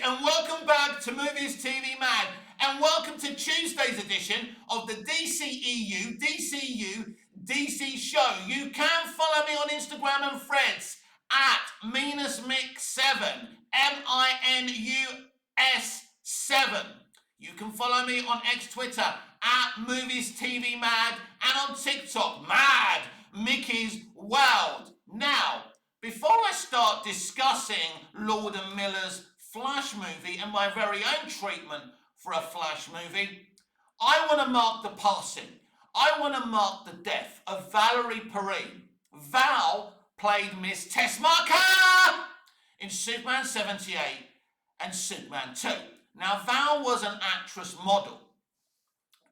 and welcome back to Movies TV Mag, and welcome to Tuesday's edition of the DCEU DC Show. You can follow me on Instagram and Threads at Minus7, MINUS7. You can follow me on X Twitter at Movies TV Mad, and on TikTok, Mad Mickey's World. Now, before I start discussing Lord and Miller's Flash movie and my very own treatment for a Flash movie, I want to mark the passing. I want to mark the death of Valerie Perrine. Val played Miss Tessmacher in Superman 78 and Superman 2. Now, Val was an actress model.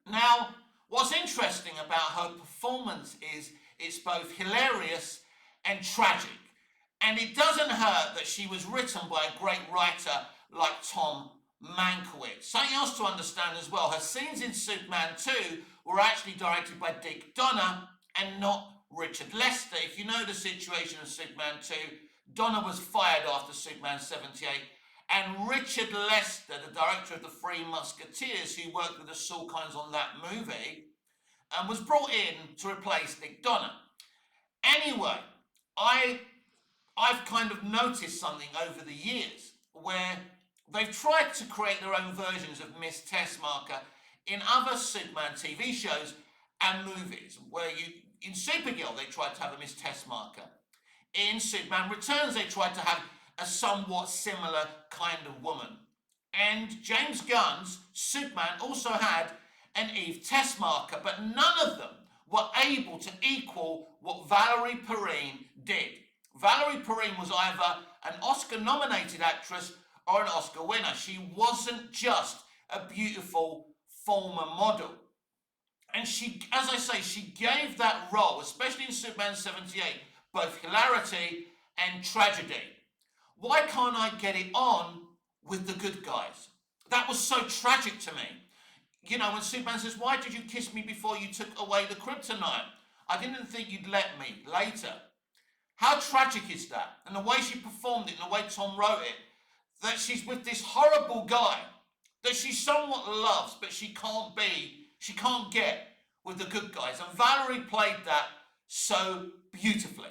Now, what's interesting about her performance is it's both hilarious and tragic. And it doesn't hurt that she was written by a great writer like Tom Mankiewicz. Something else to understand as well, her scenes in Superman 2 were actually directed by Dick Donner and not Richard Lester. If you know the situation of Superman 2, Donner was fired after Superman 78, and Richard Lester, the director of the Three Musketeers, who worked with the Salkinds on that movie, was brought in to replace Dick Donner. Anyway, I've kind of noticed something over the years where they've tried to create their own versions of Miss Tessmacher in other Superman TV shows and movies, where in Supergirl they tried to have a Miss Tessmacher. In Superman Returns they tried to have a somewhat similar kind of woman. And James Gunn's Superman also had an Eve Tessmacher, but none of them were able to equal what Valerie Perrine did. Valerie Perrine was either an Oscar-nominated actress or an Oscar winner. She wasn't just a beautiful former model. And she, as I say, she gave that role, especially in Superman 78, both hilarity and tragedy. Why can't I get it on with the good guys? That was so tragic to me. You know, when Superman says, "Why did you kiss me before you took away the kryptonite? I didn't think you'd let me later." How tragic is that? And the way she performed it, and the way Tom wrote it, that she's with this horrible guy that she somewhat loves, but she can't get with the good guys. And Valerie played that so beautifully.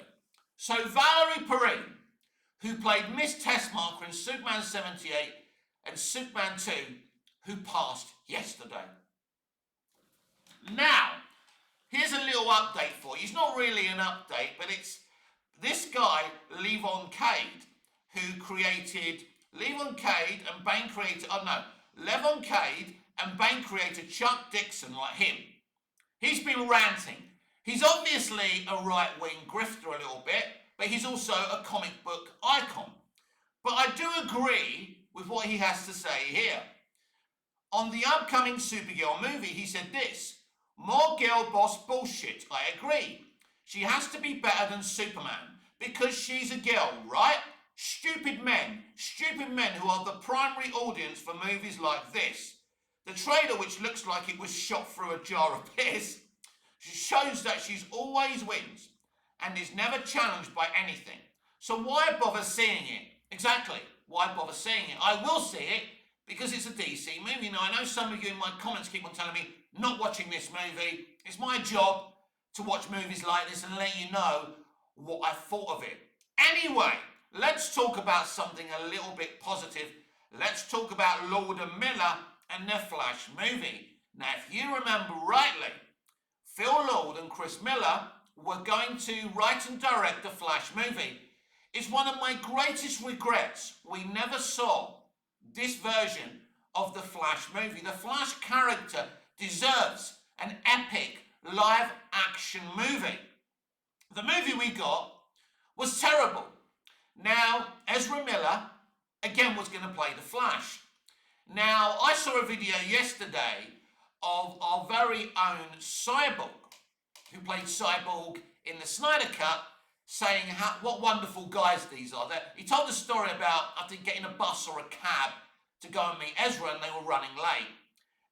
So Valerie Perrine, who played Miss Tessmacher in Superman 78 and Superman 2, who passed yesterday. Now, here's a little update for you. It's not really an update, but it's this guy, Levon Cade, who created Levon Cade and Bane creator Chuck Dixon, like him. He's been ranting. He's obviously a right-wing grifter a little bit, but he's also a comic book icon. But I do agree with what he has to say here. On the upcoming Supergirl movie, he said this: "More girl boss bullshit, I agree. She has to be better than Superman, because she's a girl, right? Stupid men who are the primary audience for movies like this. The trailer, which looks like it was shot through a jar of piss, shows that she's always wins and is never challenged by anything. So why bother seeing it?" Exactly, why bother seeing it? I will see it because it's a DC movie. Now, I know some of you in my comments keep on telling me, not watching this movie. It's my job to watch movies like this and let you know what I thought of it. Anyway, let's talk about something a little bit positive. Let's talk about Lord and Miller and their Flash movie. Now, if you remember rightly, Phil Lord and Chris Miller were going to write and direct the Flash movie. It's one of my greatest regrets we never saw this version of the Flash movie. The Flash character deserves an epic live action movie. The movie we got was terrible. Now, Ezra Miller again was going to play the Flash. Now, I saw a video yesterday of our very own Cyborg, who played Cyborg in the Snyder Cut, saying what wonderful guys these are. He told a story about, I think, getting a bus or a cab to go and meet Ezra, and they were running late.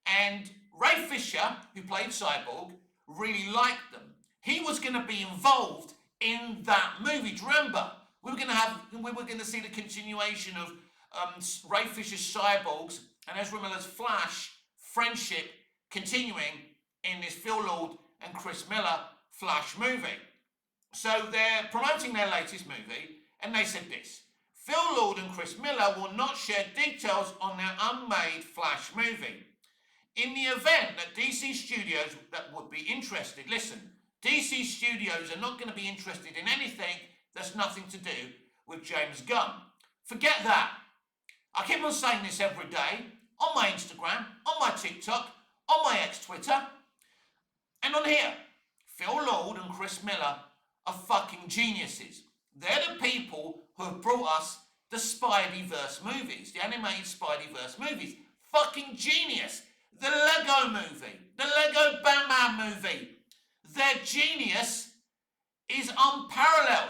And Ray Fisher, who played Cyborg, really liked them. He was going to be involved in that movie. Do you remember? We were going to see the continuation Ray Fisher's Cyborgs and Ezra Miller's Flash friendship continuing in this Phil Lord and Chris Miller Flash movie. So they're promoting their latest movie, and they said this: Phil Lord and Chris Miller will not share details on their unmade Flash movie. In the event that DC Studios that would be interested, listen, DC Studios are not going to be interested in anything that's nothing to do with James Gunn. Forget that. I keep on saying this every day, on my Instagram, on my TikTok, on my ex-Twitter, and on here. Phil Lord and Chris Miller are fucking geniuses. They're the people who have brought us the Spideyverse movies, the animated Spideyverse movies. Fucking genius. The Lego movie, the Lego Batman movie. Their genius is unparalleled.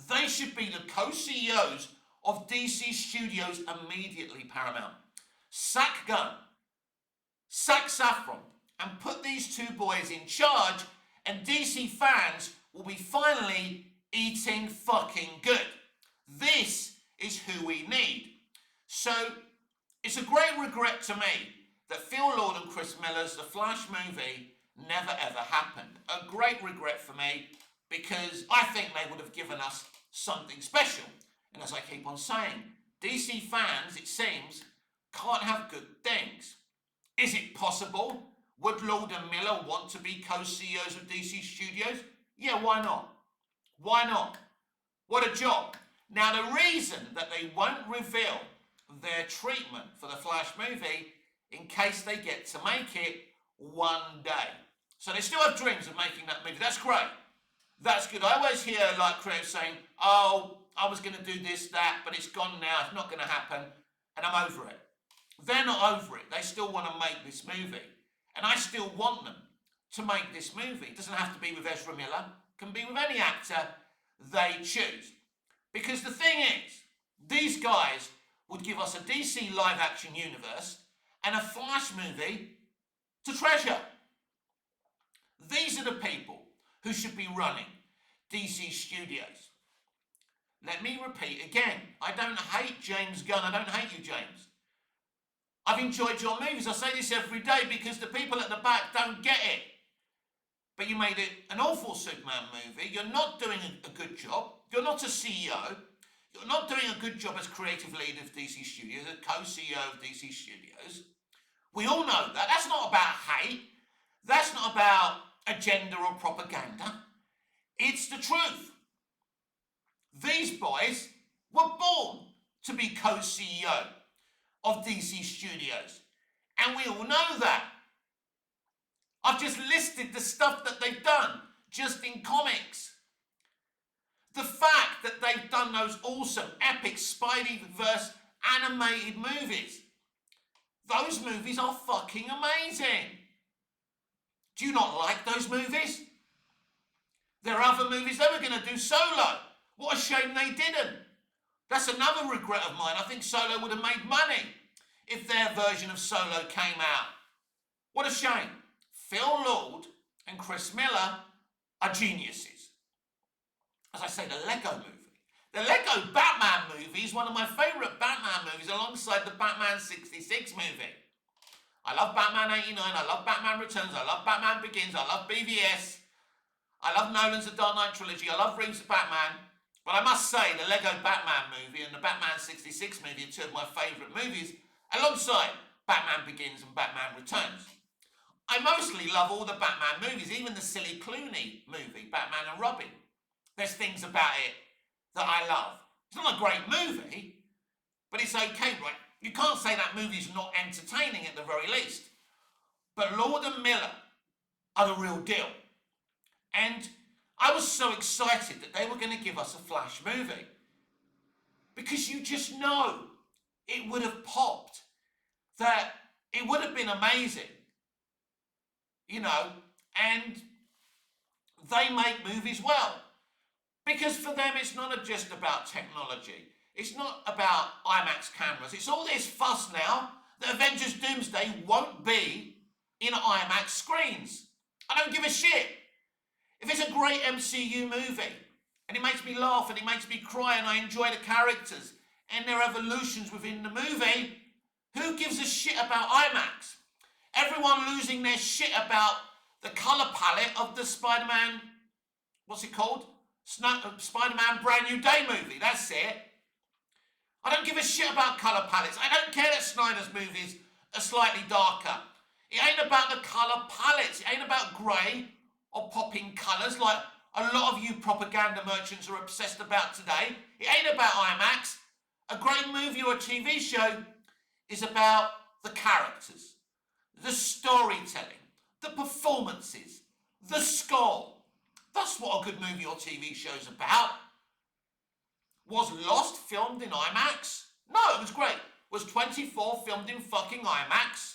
They should be the co-CEOs of DC Studios immediately, Paramount. Sack Gunn, sack Saffron, and put these two boys in charge, and DC fans will be finally eating fucking good. This is who we need. So it's a great regret to me that Phil Lord and Chris Miller's The Flash movie never ever happened. A great regret for me, because I think they would have given us something special. And as I keep on saying, DC fans, it seems, can't have good things. Is it possible? Would Lord and Miller want to be co-CEOs of DC Studios? Yeah, why not? Why not? What a job. Now, the reason that they won't reveal their treatment for the Flash movie in case they get to make it one day. So they still have dreams of making that movie. That's great. That's good. I always hear like creators saying, oh, I was going to do this, that, but it's gone now. It's not going to happen. And I'm over it. They're not over it. They still want to make this movie. And I still want them to make this movie. It doesn't have to be with Ezra Miller. It can be with any actor they choose. Because the thing is, these guys would give us a DC live action universe and a Flash movie to treasure. These are the people who should be running DC Studios. Let me repeat again, I don't hate James Gunn. I don't hate you, James. I've enjoyed your movies. I say this every day because the people at the back don't get it. But you made it an awful Superman movie. You're not doing a good job. You're not a CEO. You're not doing a good job as creative lead of DC Studios, a co-CEO of DC Studios. We all know that. That's not about hate. That's not about agenda or propaganda. It's the truth. These boys were born to be co-CEO of DC Studios. And we all know that. I've just listed the stuff that they've done just in comics. The fact that they've done those awesome, epic Spideyverse animated movies. Those movies are fucking amazing. Do you not like those movies? There are other movies they were going to do solo. What a shame they didn't. That's another regret of mine. I think Solo would have made money if their version of Solo came out. What a shame. Phil Lord and Chris Miller are geniuses. As I say, the Lego movie. The Lego Batman movie is one of my favourite Batman movies alongside the Batman 66 movie. I love Batman 89, I love Batman Returns, I love Batman Begins, I love BVS, I love Nolan's The Dark Knight trilogy, I love Reeves' Batman. But I must say, the Lego Batman movie and the Batman 66 movie are two of my favourite movies, alongside Batman Begins and Batman Returns. I mostly love all the Batman movies, even the silly Clooney movie, Batman and Robin. There's things about it that I love. It's not a great movie, but it's okay, right? You can't say that movie's not entertaining at the very least. But Lord and Miller are the real deal. And I was so excited that they were going to give us a Flash movie. Because you just know it would have popped. That it would have been amazing. You know, and they make movies well. Because for them it's not just about technology. It's not about IMAX cameras. It's all this fuss now that Avengers Doomsday won't be in IMAX screens. I don't give a shit. If it's a great MCU movie and it makes me laugh and it makes me cry and I enjoy the characters and their evolutions within the movie, who gives a shit about IMAX? Everyone losing their shit about the colour palette of the Spider-Man, what's it called? Spider-Man Brand New Day movie, that's it. I don't give a shit about colour palettes. I don't care that Snyder's movies are slightly darker. It ain't about the colour palettes. It ain't about grey or popping colours like a lot of you propaganda merchants are obsessed about today. It ain't about IMAX. A great movie or a TV show is about the characters, the storytelling, the performances, the score. That's what a good movie or TV show is about. Was Lost filmed in IMAX? No, it was great. Was 24 filmed in fucking IMAX?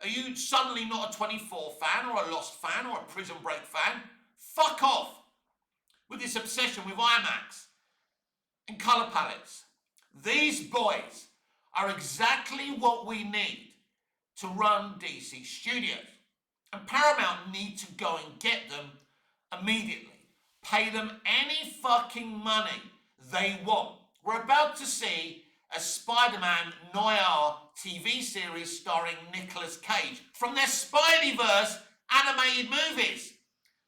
Are you suddenly not a 24 fan or a Lost fan or a Prison Break fan? Fuck off with this obsession with IMAX and colour palettes. These boys are exactly what we need to run DC Studios. And Paramount need to go and get them immediately. Pay them any fucking money they want. We're about to see a Spider-Man noir TV series starring Nicolas Cage from their Spideyverse animated movies.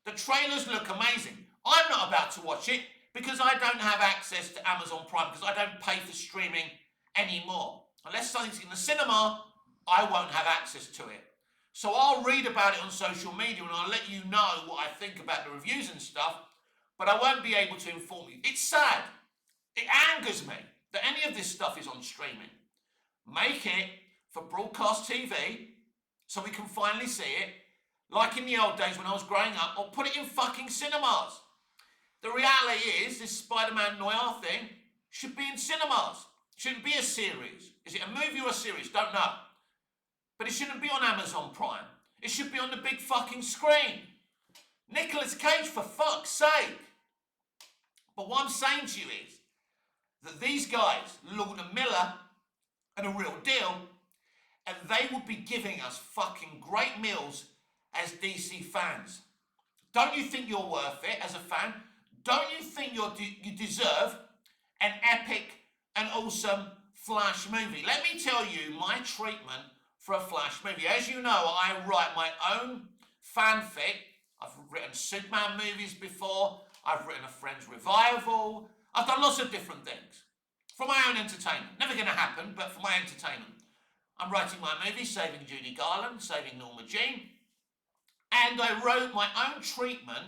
The trailers look amazing. I'm not about to watch it because I don't have access to Amazon Prime because I don't pay for streaming anymore. Unless something's in the cinema, I won't have access to it. So I'll read about it on social media and I'll let you know what I think about the reviews and stuff, but I won't be able to inform you. It's sad. It angers me that any of this stuff is on streaming. Make it for broadcast TV so we can finally see it, like in the old days when I was growing up, or put it in fucking cinemas. The reality is, this Spider-Man noir thing should be in cinemas. It shouldn't be a series. Is it a movie or a series? Don't know. But it shouldn't be on Amazon Prime. It should be on the big fucking screen. Nicolas Cage, for fuck's sake. But what I'm saying to you is that these guys, Lord and Miller, are the real deal, and they will be giving us fucking great meals as DC fans. Don't you think you're worth it as a fan? Don't you think you deserve an epic and awesome Flash movie? Let me tell you my treatment for a Flash movie. As you know, I write my own fanfic. I've written Superman movies before. I've written a Friends revival. I've done lots of different things for my own entertainment. Never going to happen, but for my entertainment. I'm writing my movie, Saving Judy Garland, Saving Norma Jean. And I wrote my own treatment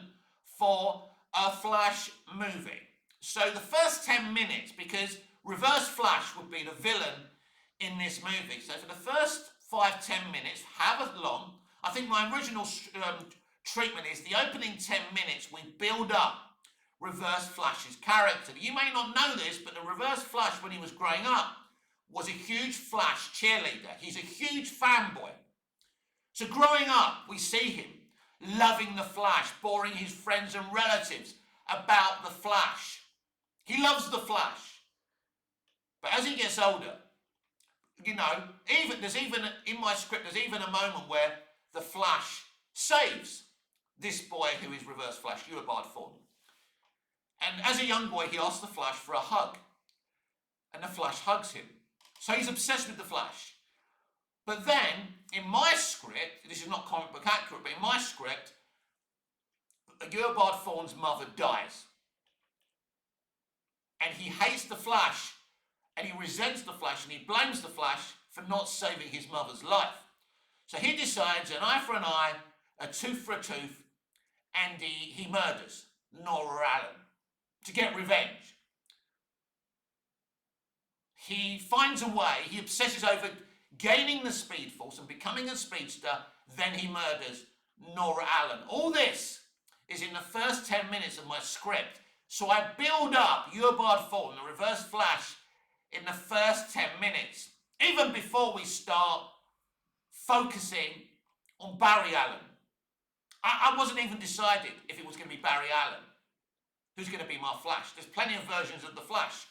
for a Flash movie. So the first 10 minutes, because Reverse Flash would be the villain in this movie. So for the first 5-10 minutes, however long, I think my original treatment is the opening 10 minutes we build up Reverse Flash's character. You may not know this, but the Reverse Flash, when he was growing up, was a huge Flash cheerleader. He's a huge fanboy. So growing up, we see him loving the Flash, boring his friends and relatives about the Flash. He loves the Flash. But as he gets older, you know, there's even in my script, there's even a moment where the Flash saves this boy who is Reverse Flash, Eobard Thawne. And as a young boy, he asks the Flash for a hug. And the Flash hugs him. So he's obsessed with the Flash. But then, in my script, this is not comic book accurate, but in my script, Eobard Thawne's mother dies. And he hates the Flash, and he resents the Flash, and he blames the Flash for not saving his mother's life. So he decides an eye for an eye, a tooth for a tooth, and he murders Nora Allen to get revenge. He finds a way, he obsesses over gaining the Speed Force and becoming a speedster, then he murders Nora Allen. All this is in the first 10 minutes of my script. So I build up Eobard Thawne, the Reverse Flash, in the first 10 minutes, even before we start focusing on Barry Allen. I wasn't even decided if it was going to be Barry Allen who's going to be my Flash. There's plenty of versions of the Flash,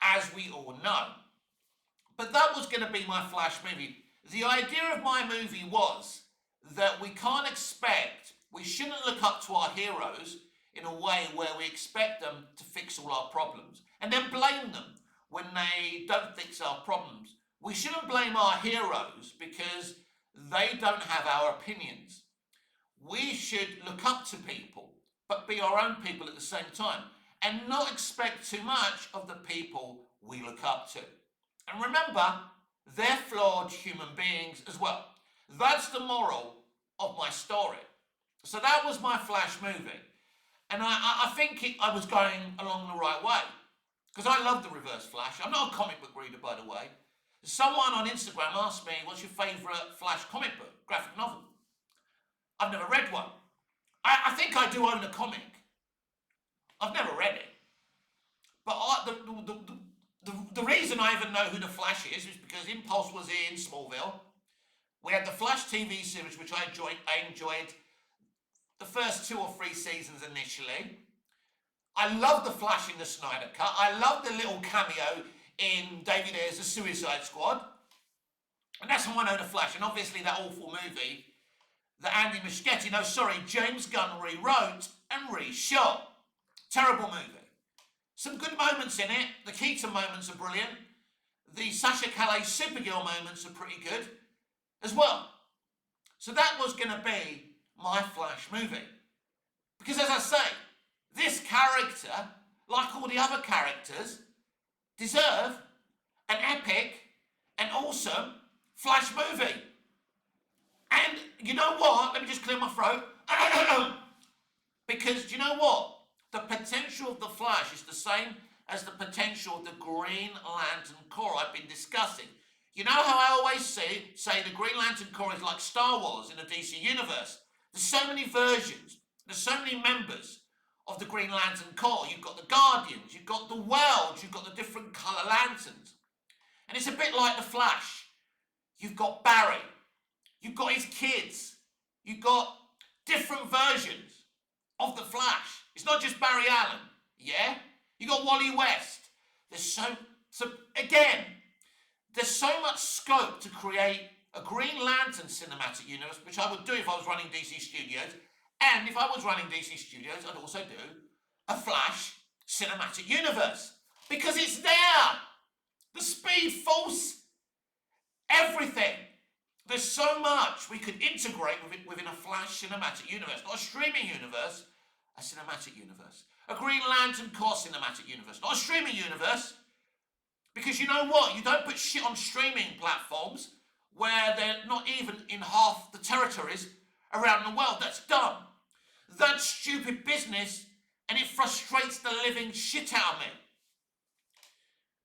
as we all know. But that was going to be my Flash movie. The idea of my movie was that we can't expect, we shouldn't look up to our heroes in a way where we expect them to fix all our problems and then blame them. when they don't fix our problems. We shouldn't blame our heroes because they don't have our opinions. We should look up to people, but be our own people at the same time, and not expect too much of the people we look up to. And remember, they're flawed human beings as well. That's the moral of my story. So that was my Flash movie. And I think I was going along the right way. Because I love the Reverse Flash. I'm not a comic book reader, by the way. Someone on Instagram asked me, what's your favourite Flash comic book, graphic novel? I've never read one. I think I do own a comic. I've never read it. But the reason I even know who the Flash is because Impulse was in Smallville. We had the Flash TV series, which I enjoyed the first 2 or 3 seasons initially. I love the Flash in the Snyder Cut. I love the little cameo in David Ayer's The Suicide Squad. And that's how I know the Flash. And obviously that awful movie that James Gunn rewrote and reshot. Terrible movie. Some good moments in it. The Keaton moments are brilliant. The Sasha Calais Supergirl moments are pretty good as well. So that was going to be my Flash movie. Because as I say, this character, like all the other characters, deserve an epic and awesome Flash movie. And you know what? Let me just clear my throat. Because do you know what? The potential of the Flash is the same as the potential of the Green Lantern Corps I've been discussing. You know how I always say the Green Lantern Corps is like Star Wars in the DC universe. There's so many versions. There's so many members of the Green Lantern Corps. You've got the Guardians. You've got the Worlds. You've got the different colour lanterns. And it's a bit like the Flash. You've got Barry. You've got his kids. You've got different versions of the Flash. It's not just Barry Allen, yeah? You got Wally West. There's so much scope to create a Green Lantern cinematic universe, which I would do if I was running DC Studios. And if I was running DC Studios, I'd also do a Flash cinematic universe. Because it's there. The Speed Force, everything. There's so much we could integrate within a Flash cinematic universe. Not a streaming universe, a cinematic universe. A Green Lantern Corps cinematic universe. Not a streaming universe. Because you know what? You don't put shit on streaming platforms where they're not even in half the territories around the world. That's dumb. That's stupid business, and it frustrates the living shit out of me.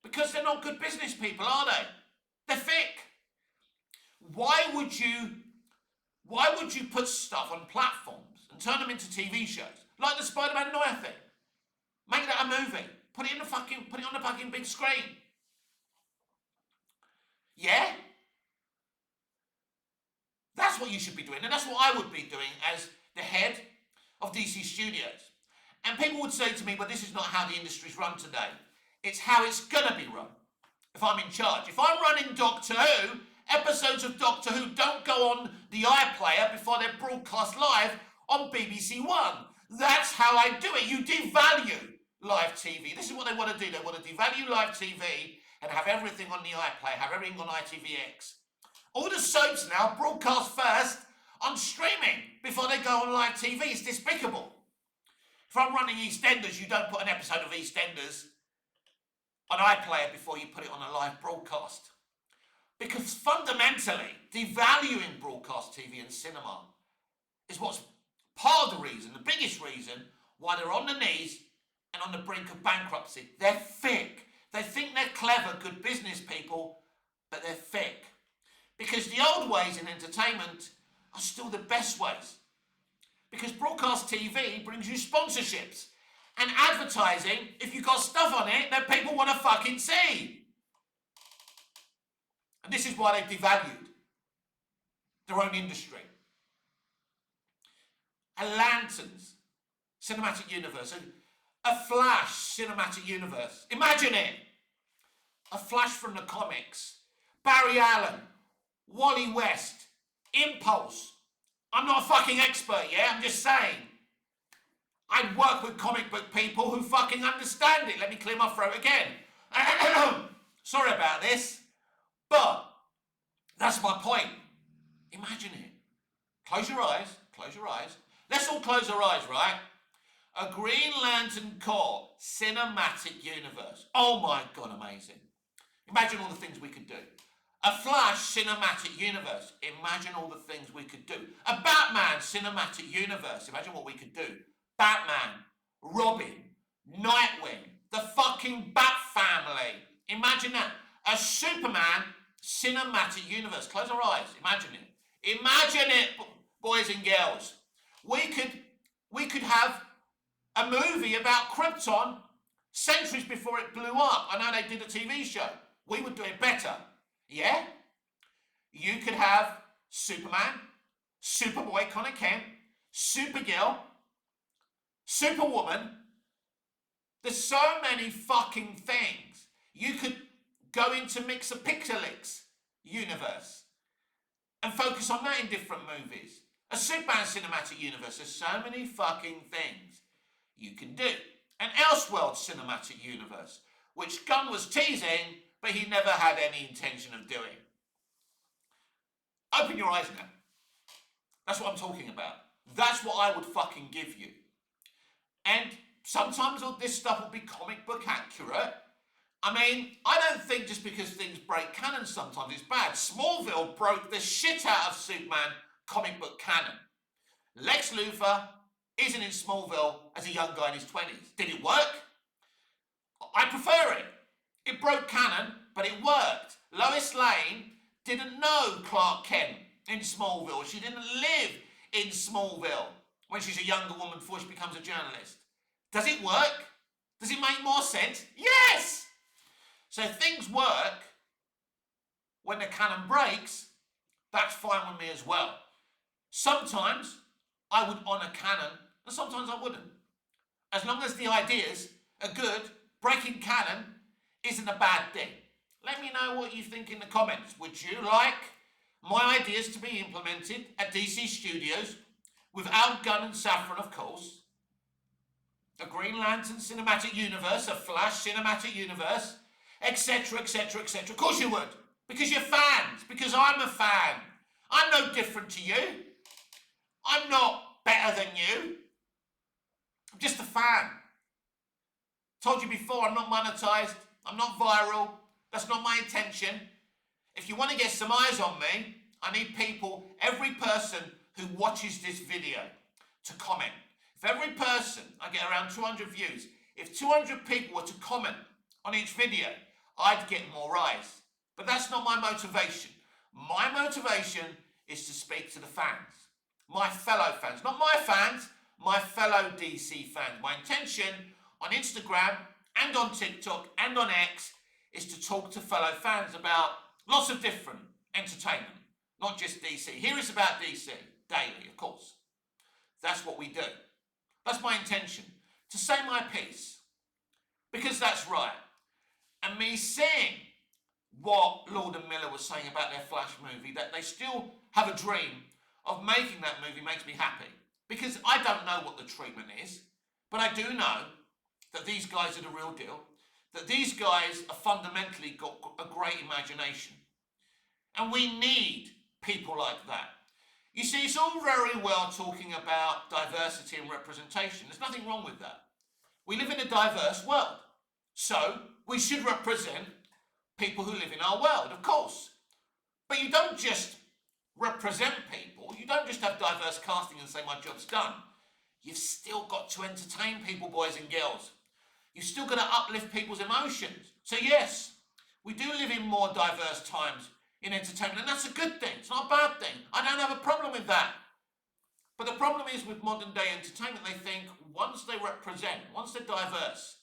Because they're not good business people, are they? They're fake. Why would you put stuff on platforms and turn them into TV shows? Like the Spider-Man Noir thing. Make that a movie. Put it on the fucking big screen. Yeah? That's what you should be doing, and that's what I would be doing as the head of DC Studios. And people would say to me, well, this is not how the industry's run today. It's how it's gonna be run if I'm in charge. If I'm running Doctor Who, episodes of Doctor Who don't go on the iPlayer before they're broadcast live on BBC One. That's how I do it. You devalue live TV. This is what they want to do. They want to devalue live TV and have everything on the iPlayer, have everything on ITVX. All the soaps now broadcast first on streaming before they go on live TV. It's despicable. If I'm running EastEnders, you don't put an episode of EastEnders on iPlayer before you put it on a live broadcast. Because fundamentally, devaluing broadcast TV and cinema is what's part of the reason, the biggest reason, why they're on the knees and on the brink of bankruptcy. They're fake. They think they're clever, good business people, but they're fake. Because the old ways in entertainment are still the best ways. Because broadcast TV brings you sponsorships and advertising if you've got stuff on it that people want to fucking see. And this is why they've devalued their own industry. A Lanterns cinematic universe, a Flash cinematic universe. Imagine it. A Flash from the comics. Barry Allen, Wally West, Impulse. I'm not a fucking expert, yeah? I'm just saying. I work with comic book people who fucking understand it. Let me clear my throat again. Sorry about this, but that's my point. Imagine it. Close your eyes. Close your eyes. Let's all close our eyes, right? A Green Lantern Corps cinematic universe. Oh my God, amazing. Imagine all the things we could do. A Flash cinematic universe. Imagine all the things we could do. A Batman cinematic universe. Imagine what we could do. Batman, Robin, Nightwing, the fucking Bat family. Imagine that. A Superman cinematic universe. Close our eyes. Imagine it. Imagine it, boys and girls. We could have a movie about Krypton centuries before it blew up. I know they did a TV show. We would do it better. Yeah? You could have Superman, Superboy Connor Kent, Supergirl, Superwoman. There's so many fucking things. You could go into Mixapixelix universe and focus on that in different movies. A Superman cinematic universe. There's so many fucking things you can do. An Elseworld cinematic universe, which Gunn was teasing, but he never had any intention of doing. Open your eyes now. That's what I'm talking about. That's what I would fucking give you. And sometimes all this stuff will be comic book accurate. I mean, I don't think just because things break canon sometimes it's bad. Smallville broke the shit out of Superman comic book canon. Lex Luthor isn't in Smallville as a young guy in his 20s. Did it work? I prefer it. It broke canon, but it worked. Lois Lane didn't know Clark Kent in Smallville. She didn't live in Smallville when she's a younger woman before she becomes a journalist. Does it work? Does it make more sense? Yes! So things work when the canon breaks. That's fine with me as well. Sometimes I would honour canon and sometimes I wouldn't. As long as the ideas are good, breaking canon isn't a bad thing. Let me know what you think in the comments. Would you like my ideas to be implemented at DC Studios without Gunn and Safran, of course? A Green Lantern cinematic universe, a Flash cinematic universe, etc, etc, etc. Of course you would, because you're fans, because I'm a fan. I'm no different to you. I'm not better than you. I'm just a fan. Told you before, I'm not monetized. I'm not viral. That's not my intention. If you want to get some eyes on me, I need people, every person who watches this video to comment. If every person, I get around 200 views, if 200 people were to comment on each video, I'd get more eyes. But that's not my motivation. My motivation is to speak to the fans. My fellow fans. Not my fans, my fellow DC fans. My intention on Instagram and on TikTok and on X is to talk to fellow fans about lots of different entertainment, not just DC. Here is about DC, daily, of course. That's what we do. That's my intention, to say my piece, because that's right. And me seeing what Lord and Miller was saying about their Flash movie, that they still have a dream of making that movie, makes me happy. Because I don't know what the treatment is, but I do know that these guys are the real deal, that these guys have fundamentally got a great imagination. And we need people like that. You see, it's all very well talking about diversity and representation. There's nothing wrong with that. We live in a diverse world. So we should represent people who live in our world, of course. But you don't just represent people. You don't just have diverse casting and say, my job's done. You've still got to entertain people, boys and girls. You've still got to uplift people's emotions. So yes, we do live in more diverse times in entertainment, and that's a good thing. It's not a bad thing. I don't have a problem with that. But the problem is with modern day entertainment, they think once they represent, once they're diverse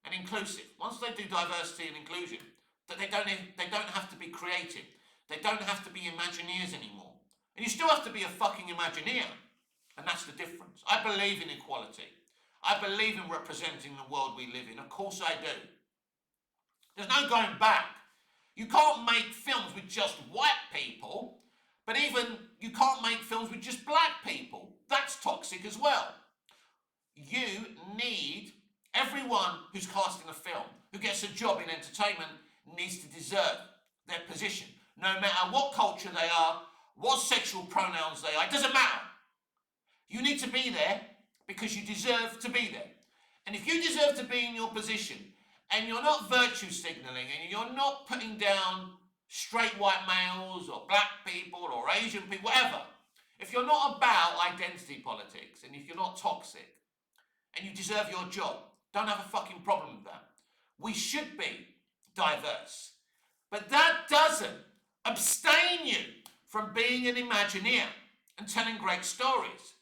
and inclusive, once they do diversity and inclusion, that they don't have to be creative. They don't have to be Imagineers anymore. And you still have to be a fucking Imagineer. And that's the difference. I believe in equality. I believe in representing the world we live in. Of course I do. There's no going back. You can't make films with just white people, but even you can't make films with just black people. That's toxic as well. You need everyone who's casting a film, who gets a job in entertainment needs to deserve their position, no matter what culture they are, what sexual pronouns they are. It doesn't matter. You need to be there because you deserve to be there. And if you deserve to be in your position and you're not virtue signalling and you're not putting down straight white males or black people or Asian people, whatever, if you're not about identity politics and if you're not toxic and you deserve your job, don't have a fucking problem with that. We should be diverse. But that doesn't abstain you from being an Imagineer and telling great stories.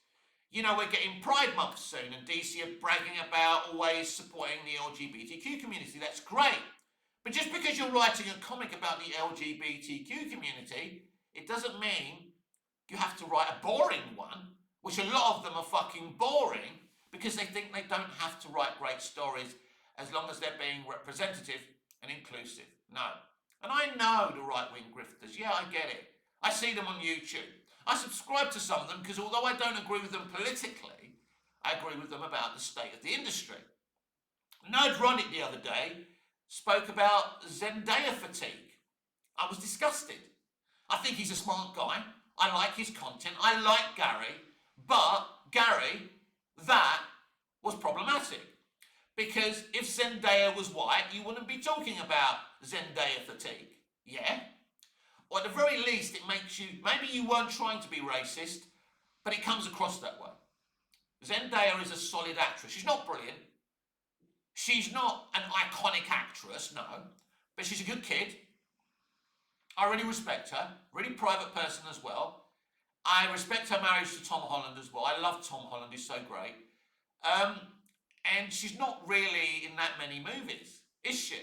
You know, we're getting Pride Month soon, and DC are bragging about always supporting the LGBTQ community. That's great. But just because you're writing a comic about the LGBTQ community, it doesn't mean you have to write a boring one, which a lot of them are fucking boring because they think they don't have to write great stories as long as they're being representative and inclusive. No. And I know the right-wing grifters. Yeah, I get it. I see them on YouTube. I subscribe to some of them because although I don't agree with them politically, I agree with them about the state of the industry. Nerd Ronick the other day spoke about Zendaya fatigue. I was disgusted. I think he's a smart guy. I like his content. I like Gary. But, Gary, that was problematic. Because if Zendaya was white, you wouldn't be talking about Zendaya fatigue. Yeah? Or at the very least, it makes you, maybe you weren't trying to be racist, but it comes across that way. Zendaya is a solid actress. She's not brilliant. She's not an iconic actress, no. But she's a good kid. I really respect her. Really private person as well. I respect her marriage to Tom Holland as well. I love Tom Holland. He's so great. And she's not really in that many movies, is she?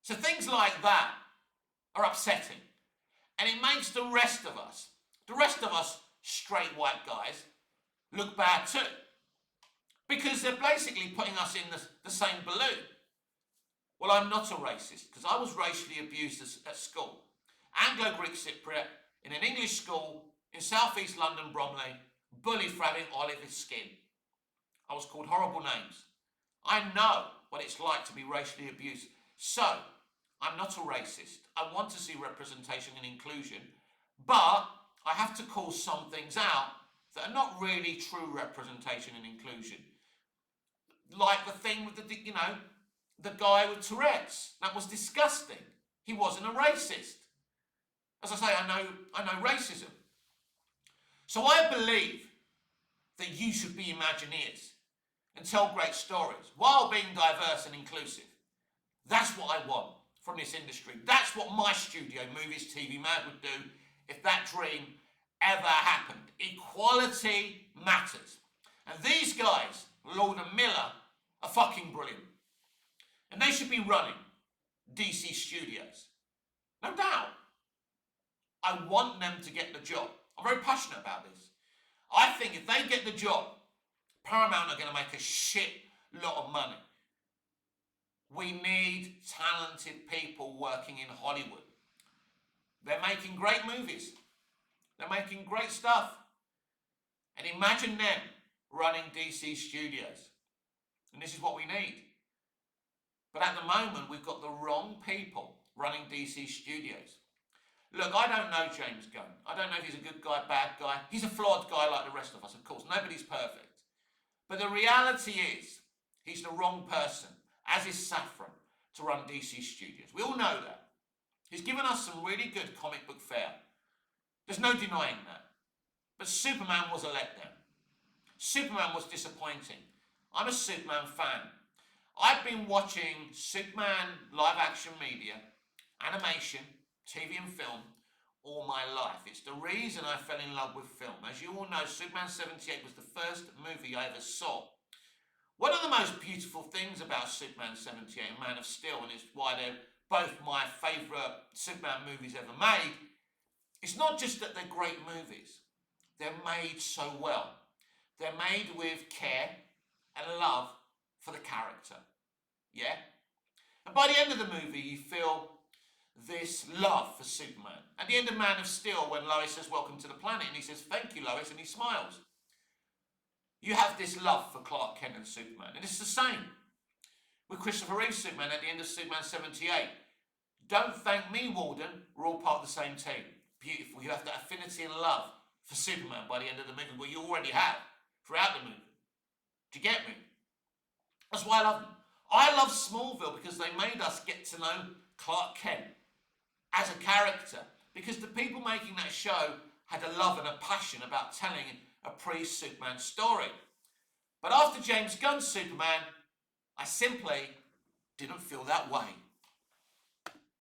So things like that are upsetting. And it makes the rest of us straight white guys, look bad too. Because they're basically putting us in the same balloon. Well, I'm not a racist, because I was racially abused at school. Anglo-Greek Cypriot, in an English school in southeast London, Bromley, bullied for having olive skin. I was called horrible names. I know what it's like to be racially abused. So, I'm not a racist. I want to see representation and inclusion, but I have to call some things out that are not really true representation and inclusion. Like the thing with the guy with Tourette's. That was disgusting. He wasn't a racist. As I say, I know racism. So I believe that you should be Imagineers and tell great stories while being diverse and inclusive. That's what I want from this industry. That's what my studio, Movies TV Mad, would do if that dream ever happened. Equality matters. And these guys, Lord and Miller, are fucking brilliant. And they should be running DC Studios. No doubt. I want them to get the job. I'm very passionate about this. I think if they get the job, Paramount are going to make a shit lot of money. We need talented people working in Hollywood. They're making great movies. They're making great stuff. And imagine them running DC Studios. And this is what we need. But at the moment, we've got the wrong people running DC Studios. Look, I don't know James Gunn. I don't know if he's a good guy, bad guy. He's a flawed guy like the rest of us, of course. Nobody's perfect. But the reality is, he's the wrong person, as is Safran, to run DC Studios. We all know that. He's given us some really good comic book fare. There's no denying that. But Superman was a letdown. Superman was disappointing. I'm a Superman fan. I've been watching Superman live action media, animation, TV and film all my life. It's the reason I fell in love with film. As you all know, Superman 78 was the first movie I ever saw. One of the most beautiful things about Superman 78 and Man of Steel, and it's why they're both my favourite Superman movies ever made, it's not just that they're great movies. They're made so well. They're made with care and love for the character. Yeah? And by the end of the movie, you feel this love for Superman. At the end of Man of Steel, when Lois says, "Welcome to the planet," and he says, "Thank you, Lois," and he smiles. You have this love for Clark Kent and Superman. And it's the same with Christopher Reeve's Superman at the end of Superman 78. Don't thank me, Walden. We're all part of the same team. Beautiful. You have that affinity and love for Superman by the end of the movie, well, you already have throughout the movie. Do you get me? That's why I love them. I love Smallville because they made us get to know Clark Kent as a character, because the people making that show had a love and a passion about telling a pre-Superman story. But after James Gunn's Superman, I simply didn't feel that way.